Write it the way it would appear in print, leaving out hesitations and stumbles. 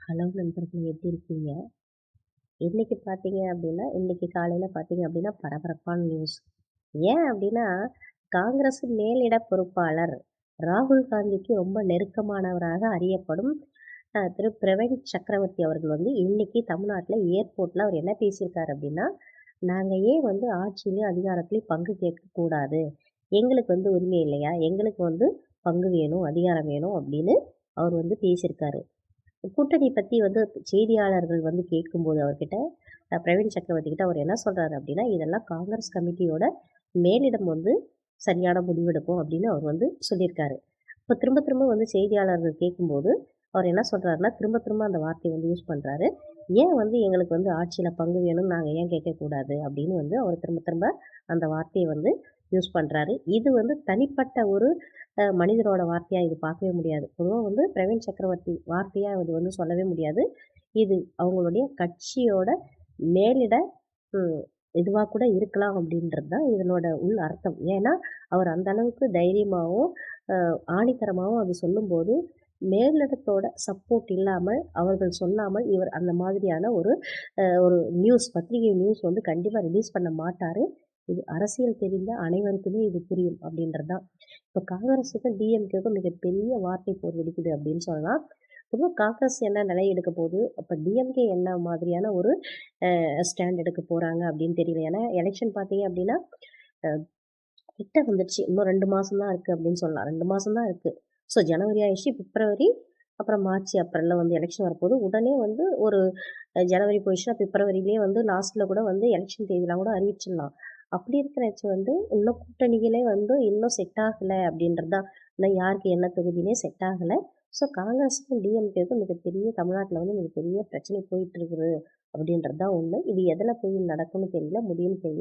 Hello நண்பர்களே, எப்படி இருக்கீங்க? இன்னைக்கு பார்த்தீங்க அப்படின்னா, இன்னைக்கு காலையில பார்த்தீங்க அப்படின்னா பரபரப்பான நியூஸ். ஏன் அப்படின்னா, காங்கிரஸ் மேலிட பொறுப்பாளர் ராகுல் காந்திக்கு ரொம்ப நெருக்கமானவராக அறியப்படும் திரு பிரவீன் சக்கரவர்த்தி அவர்கள் வந்து இன்னைக்கு தமிழ்நாட்டுல ஏர்போர்ட்ல அவர் என்ன பேசியிருக்காரு அப்படின்னா, "நாங்க ஏன் வந்து ஆட்சியிலயும் அதிகாரத்திலயும் பங்கு கேட்கக்கூடாது? எங்களுக்கு வந்து உரிமை இல்லையா? எங்களுக்கு வந்து பங்கு வேணும், அதிகாரம் வேணும்" அப்படின்னு அவர் வந்து பேசியிருக்காரு. கூட்டணி பத்தி வந்து செய்தியாளர்கள் வந்து கேட்கும்போது அவர்கிட்ட பிரவீன் சக்கரவர்த்தி கிட்ட அவர் என்ன சொல்றாரு அப்படின்னா, இதெல்லாம் காங்கிரஸ் கமிட்டியோட மேலிடம் வந்து சரியான முடிவெடுக்கும் அப்படின்னு அவர் வந்து சொல்லியிருக்காரு. இப்போ திரும்ப திரும்ப வந்து செய்தியாளர்கள் கேட்கும்போது அவர் என்ன சொல்றாருன்னா, திரும்ப திரும்ப அந்த வார்த்தைய வந்து யூஸ் பண்றாரு. ஏன் வந்து எங்களுக்கு வந்து ஆட்சியில பங்கு வேணும்னு நாங்க ஏன் கேட்கக்கூடாது அப்படின்னு வந்து அவர் திரும்ப திரும்ப அந்த வார்த்தைய வந்து யூஸ் பண்றாரு. இது வந்து தனிப்பட்ட ஒரு மனிதரோட வார்த்தையா இது பார்க்கவே முடியாது. பொதுவா வந்து பிரவீன் சக்கரவர்த்தி வார்த்தையா இது வந்து சொல்லவே முடியாது. இது அவங்களுடைய கட்சியோட மேலிட ம் இதுவா கூட இருக்கலாம் அப்படின்றது தான் இதனோட உள் அர்த்தம். ஏன்னா, அவர் அந்த அளவுக்கு தைரியமாவும், அ ஆணித்தரமாவும் அது சொல்லும்போது, மேலிடத்தோட சப்போர்ட் இல்லாமல், அவர்கள் சொல்லாமல் இவர் அந்த மாதிரியான ஒரு நியூஸ் பத்திரிகை நியூஸ் வந்து கண்டிப்பா ரிலீஸ் பண்ண மாட்டாரு. இது அரசியல் தெரிந்த அனைவருக்குமே இது புரியும் அப்படின்றது தான். இப்ப காங்கிரஸுக்கும், டிஎம்கேக்கும் மிகப்பெரிய வார்த்தை போர் வெடிக்குது அப்படின்னு சொல்லலாம். பொதுவா காங்கிரஸ் என்ன நிலை எடுக்க போகுது, அப்ப டிஎம்கே என்ன மாதிரியான ஒரு ஸ்டாண்ட் எடுக்க போறாங்க அப்படின்னு தெரியல. ஏன்னா எலெக்ஷன் பார்த்தீங்க அப்படின்னா, அ கிட்ட வந்துடுச்சு. இன்னும் 2 மாசம் தான் இருக்கு அப்படின்னு சொல்லலாம். 2 மாசம் தான் இருக்கு. ஸோ ஜனவரி ஆயிடுச்சு, பிப்ரவரி, அப்புறம் மார்ச், ஏப்ரல்ல வந்து எலெக்ஷன் வரப்போகுது. உடனே வந்து ஒரு ஜனவரி போயிடுச்சுன்னா, பிப்ரவரியிலேயே வந்து லாஸ்ட்ல கூட வந்து எலெக்ஷன் தேதிலாம் கூட அறிவிச்சிடலாம். அப்படி இருக்கிறச்ச வந்து இன்னும் கூட்டணிகளே வந்து இன்னும் செட் ஆகல அப்படின்றது தான். இன்னும் யாருக்கு என்ன தொகுதின்னே செட் ஆகல. ஸோ காங்கிரஸுக்கும், டிஎம்கேக்கும் மிகப்பெரிய தமிழ்நாட்டுல வந்து மிகப்பெரிய பிரச்சனை போயிட்டு இருக்குது அப்படின்றது தான் உண்மை. இது எதுல போய் நடக்கும்னு தெரியல, முடியும்னு தெரியல.